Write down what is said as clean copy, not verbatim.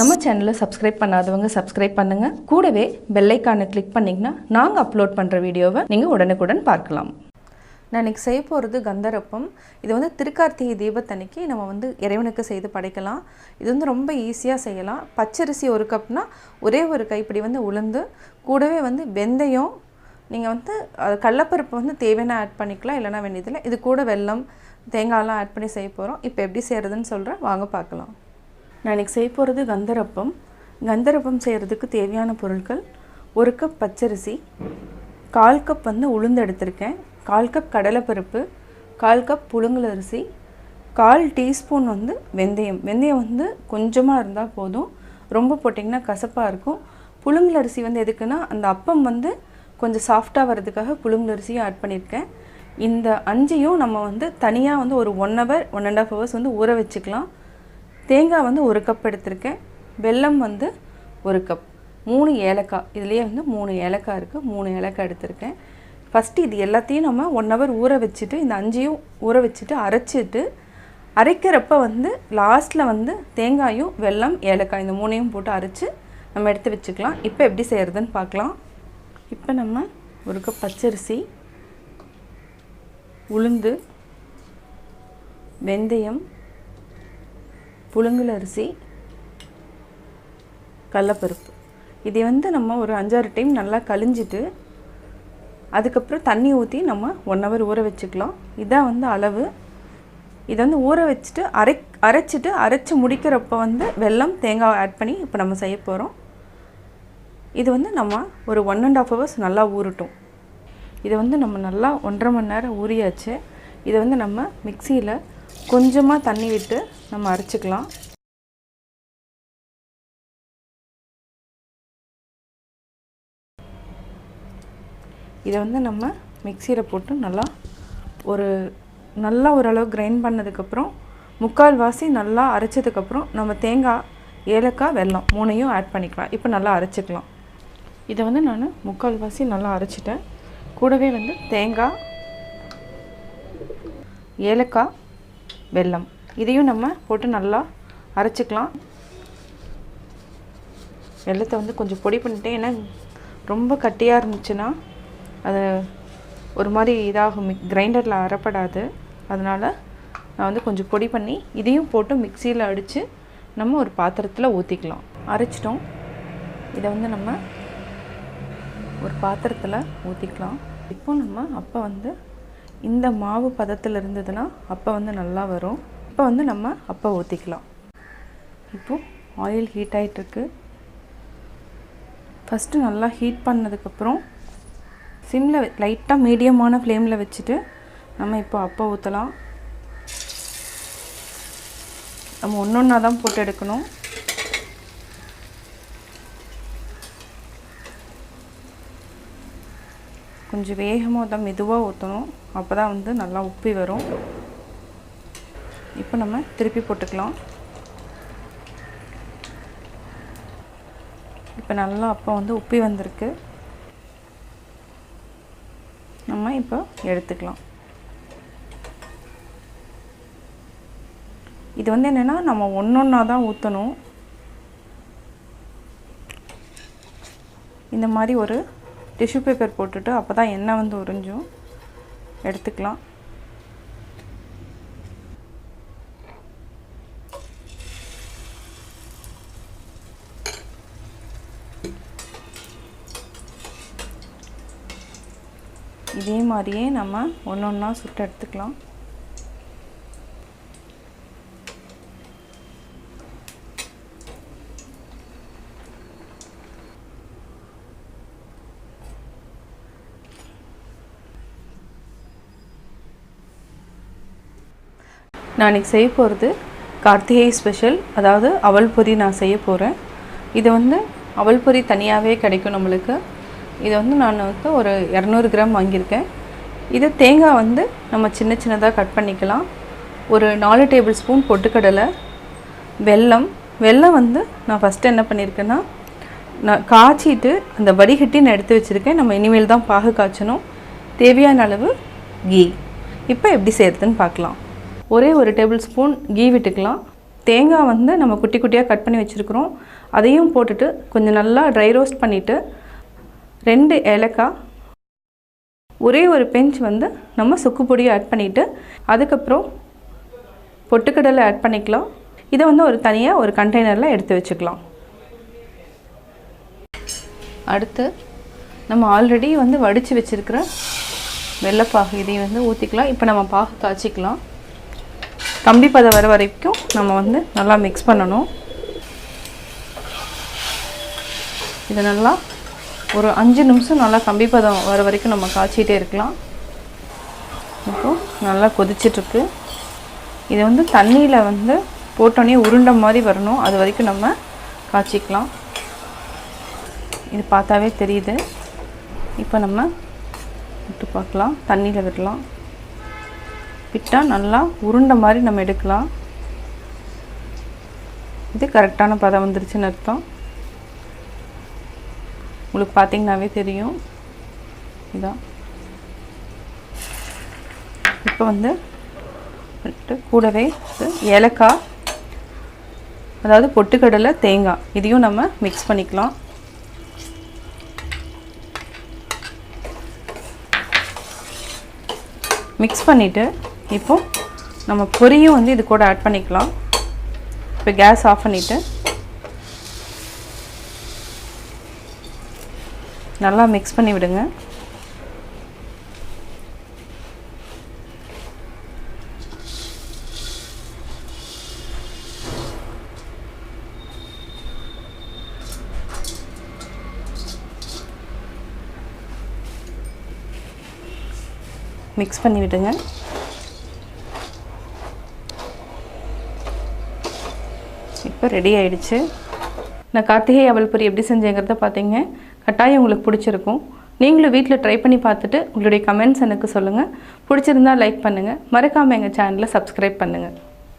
நம்ம சேனலை சப்ஸ்கிரைப் பண்ணாதவங்க சப்ஸ்கிரைப் பண்ணுங்க. கூடவே பெல் ஐகானை கிளிக் பண்ணிங்கன்னா நாங்கள் அப்லோட் பண்ணுற வீடியோவை நீங்கள் உடனுக்குடன் பார்க்கலாம். நான் இன்றைக்கி செய்ய போகிறது கந்தரப்பம். இது வந்து திருக்கார்த்திகை தீபத்தன்னைக்கு நம்ம இறைவனுக்கு செய்து படைக்கலாம். இது ரொம்ப ஈஸியாக செய்யலாம். பச்சரிசி 1 கப்னா ஒரே ஒரு கைப்பிடி உளுந்து, கூடவே வெந்தயம், நீங்கள் கடலைப்பருப்பு தேவையான ஆட் பண்ணிக்கலாம், இல்லைனா வேண்டியதில்லை. இது கூட வெல்லம், தேங்காயெல்லாம் ஆட் பண்ணி செய்ய போகிறோம். இப்போ எப்படி செய்கிறதுன்னு சொல்கிறேன், வாங்க பார்க்கலாம். நான் இன்றைக்கி செய்ய போகிறது கந்தரப்பம். கந்தரப்பம் செய்கிறதுக்கு தேவையான பொருட்கள்: 1 கப் பச்சரிசி, 1/4 கப் உளுந்து எடுத்திருக்கேன், 1/4 கப் கடலைப்பருப்பு, 1/4 கப் புழுங்கலரிசி, 1/4 டீஸ்பூன் வெந்தயம். வெந்தயம் கொஞ்சமாக இருந்தால் போதும், ரொம்ப போட்டிங்கன்னா கசப்பாக இருக்கும். புழுங்கலரிசி எதுக்குன்னா அந்த அப்பம் கொஞ்சம் சாஃப்டாக வர்றதுக்காக புழுங்கலரிசியும் ஆட் பண்ணியிருக்கேன். இந்த 5ஐயும் நம்ம தனியாக ஒரு 1 hour 1.5 hours ஊற வச்சுக்கலாம். தேங்காய் 1 கப் எடுத்திருக்கேன், வெல்லம் 1 கப், 3 ஏலக்காய், இதுலேயே 3 ஏலக்காய் இருக்குது, 3 ஏலக்காய் எடுத்திருக்கேன். ஃபஸ்ட்டு இது எல்லாத்தையும் நம்ம 1 hour ஊற வச்சுட்டு, இந்த 5ஐயும் ஊற வச்சுட்டு அரைச்சிட்டு, அரைக்கிறப்ப லாஸ்ட்டில் தேங்காயும் வெல்லம் ஏலக்காய் இந்த 3ஐயும் போட்டு அரைச்சி நம்ம எடுத்து வச்சுக்கலாம். இப்போ எப்படி செய்கிறதுன்னு பார்க்கலாம். இப்போ நம்ம 1 கப் பச்சரிசி, உளுந்து, வெந்தயம், புழுங்கலரிசி, கடலைப்பருப்பு, இதை நம்ம ஒரு 5-6 டைம் நல்லா கழிஞ்சிட்டு அதுக்கப்புறம் தண்ணி ஊற்றி நம்ம 1 hour ஊற வச்சுக்கலாம். இதான் அளவு. இதை ஊற வச்சுட்டு அரைச்சி முடிக்கிறப்ப வெல்லம், தேங்காய் ஆட் பண்ணி இப்போ நம்ம செய்ய போகிறோம். இது நம்ம ஒரு 1.5 hours நல்லா ஊறட்டும். இதை நம்ம நல்லா 1.5 மணி நேரம் ஊறியாச்சு. இதை நம்ம மிக்சியில் கொஞ்சமாக தண்ணி விட்டு நம்ம அரைச்சிக்கலாம். இதை நம்ம மிக்சியில் போட்டு நல்லா ஓரளவு கிரைண்ட் பண்ணதுக்கப்புறம் 3/4 வாசி நல்லா அரைச்சதுக்கப்புறம் நம்ம தேங்காய், ஏலக்காய், வெல்லம் 3ஐயும் ஆட் பண்ணிக்கலாம். இப்போ நல்லா அரைச்சிக்கலாம். இதை நான் 3/4 வாசி நல்லா அரைச்சிட்டேன். கூடவே தேங்காய், ஏலக்காய், வெல்லம் இதையும் நம்ம போட்டு நல்லா அரைச்சிக்கலாம். வெல்லத்தை கொஞ்சம் பொடி பண்ணிட்டேன், ஏன்னா ரொம்ப கட்டியாக இருந்துச்சுன்னா அது ஒரு மாதிரி இதாகும், கிரைண்டரில் அரைப்படாது. அதனால் நான் கொஞ்சம் பொடி பண்ணி இதையும் போட்டு மிக்சியில் அடித்து நம்ம ஒரு பாத்திரத்தில் ஊற்றிக்கலாம். அரைச்சிட்டோம். இதை நம்ம ஒரு பாத்திரத்தில் ஊற்றிக்கலாம். இப்போ நம்ம அப்போ இந்த மாவு பதத்தில் இருந்ததுன்னா அப்போ நல்லா வரும். இப்போ நம்ம அப்போ ஊற்றிக்கலாம். இப்போது ஆயில் ஹீட் ஆகிட்டுருக்கு. ஃபஸ்ட்டு நல்லா ஹீட் பண்ணதுக்கப்புறம் சிம்மில் லைட்டாக மீடியமான ஃப்ளேமில் வச்சுட்டு நம்ம இப்போ அப்போ ஊற்றலாம். நம்ம ஒன்றா தான் போட்டு எடுக்கணும். கொஞ்சம் வேகமாக தான் மெதுவாக ஊற்றணும், அப்போ தான் நல்லா உப்பி வரும். இப்போ நம்ம திருப்பி போட்டுக்கலாம். இப்போ நல்லா அப்போ உப்பி வந்திருக்கு. நம்ம இப்போ எடுத்துக்கலாம். இது என்னென்னா நம்ம ஒன்றா தான் ஊற்றணும். இந்த மாதிரி ஒரு டிஷ்யூ பேப்பர் போட்டுட்டு அப்போ தான் எண்ணெய் உறிஞ்சும். எடுத்துக்கலாம். இதே மாதிரியே நம்ம ஒன்றா சுட்டு எடுத்துக்கலாம். நான் இன்றைக்கி செய்ய போகிறது கார்த்திகை ஸ்பெஷல், அதாவது அவல் பொரி நான் செய்ய போகிறேன். இது அவல் பொரி தனியாகவே கிடைக்கும் நம்மளுக்கு. இது நான் ஒரு 200 கிராம் வாங்கியிருக்கேன். இது தேங்காய் நம்ம சின்ன சின்னதாக கட் பண்ணிக்கலாம். ஒரு 4 டேபிள் ஸ்பூன் பொட்டுக்கடலை, வெல்லம் நான் ஃபஸ்ட்டு என்ன பண்ணியிருக்கேன்னா, நான் காய்ச்சிட்டு அந்த வடிகட்டி நான் எடுத்து வச்சுருக்கேன். நம்ம இனிமேல் தான் பாகு காய்ச்சணும். தேவையான அளவு கீ. இப்போ எப்படி செய்கிறதுன்னு பார்க்கலாம். ஒரே 1 டேபிள் ஸ்பூன் கீ விட்டுக்கலாம். தேங்காய் நம்ம குட்டி குட்டியாக கட் பண்ணி வச்சுருக்கிறோம். அதையும் போட்டுட்டு கொஞ்சம் நல்லா ட்ரை ரோஸ்ட் பண்ணிவிட்டு 2 ஏலக்காய், ஒரே ஒரு பிஞ்ச் வந்து நம்ம சுக்கு பொடியை ஆட் பண்ணிவிட்டு அதுக்கப்புறம் பொட்டுக்கடலை ஆட் பண்ணிக்கலாம். இதை வந்து ஒரு தனியாக ஒரு கண்டெய்னரில் எடுத்து வச்சுக்கலாம். அடுத்து நம்ம ஆல்ரெடி வந்து வடித்து வச்சுருக்கிற வெள்ளைப்பாகு இதையும் வந்து ஊற்றிக்கலாம். இப்போ நம்ம பாகு காய்ச்சிக்கலாம். கம்பி பதம் வர வரைக்கும் நம்ம வந்து நல்லா மிக்ஸ் பண்ணணும். இதை நல்லா ஒரு 5 நிமிஷம் நல்லா கம்பி பதம் வர வரைக்கும் நம்ம காய்ச்சிட்டே இருக்கலாம். இப்போது நல்லா கொதிச்சிட்ருக்கு. இதை வந்து தண்ணியில் வந்து போட்டோன்னே உருண்டை மாதிரி வரணும். அது வரைக்கும் நம்ம காய்ச்சிக்கலாம். இது பார்த்தாவே தெரியுது. இப்போ நம்ம விட்டு பார்க்கலாம். தண்ணியில் விடலாம். விட்டால் நல்லா உருண்டை மாதிரி நம்ம எடுக்கலாம். இது கரெக்டான பதம் வந்துருச்சுன்னு அர்த்தம். உங்களுக்கு பார்த்தீங்கன்னாவே தெரியும். இதான் இப்போ வந்து கூடவே ஏலக்காய், அதாவது பொட்டுக்கடலை, தேங்காய் இதையும் நம்ம மிக்ஸ் பண்ணிக்கலாம். மிக்ஸ் பண்ணிவிட்டு இப்போ நம்ம பொரியும் வந்து இது கூட ஆட் பண்ணிக்கலாம். இப்போ கேஸ் ஆஃப் பண்ணிவிட்டு நல்லா மிக்ஸ் பண்ணி விடுங்க. மிக்ஸ் பண்ணி விடுங்க. இப்போ ரெடி ஆயிடுச்சு. நான் கார்த்திகை அவல் பொரி எப்படி செஞ்சேங்கிறத பார்த்தீங்க. கட்டாயம் உங்களுக்கு பிடிச்சிருக்கும். நீங்களும் வீட்டில் ட்ரை பண்ணி பார்த்துட்டு உங்களுடைய கமெண்ட்ஸ் எனக்கு சொல்லுங்கள். பிடிச்சிருந்தா லைக் பண்ணுங்கள். மறக்காமல் எங்கள் சேனலை சப்ஸ்கிரைப் பண்ணுங்கள்.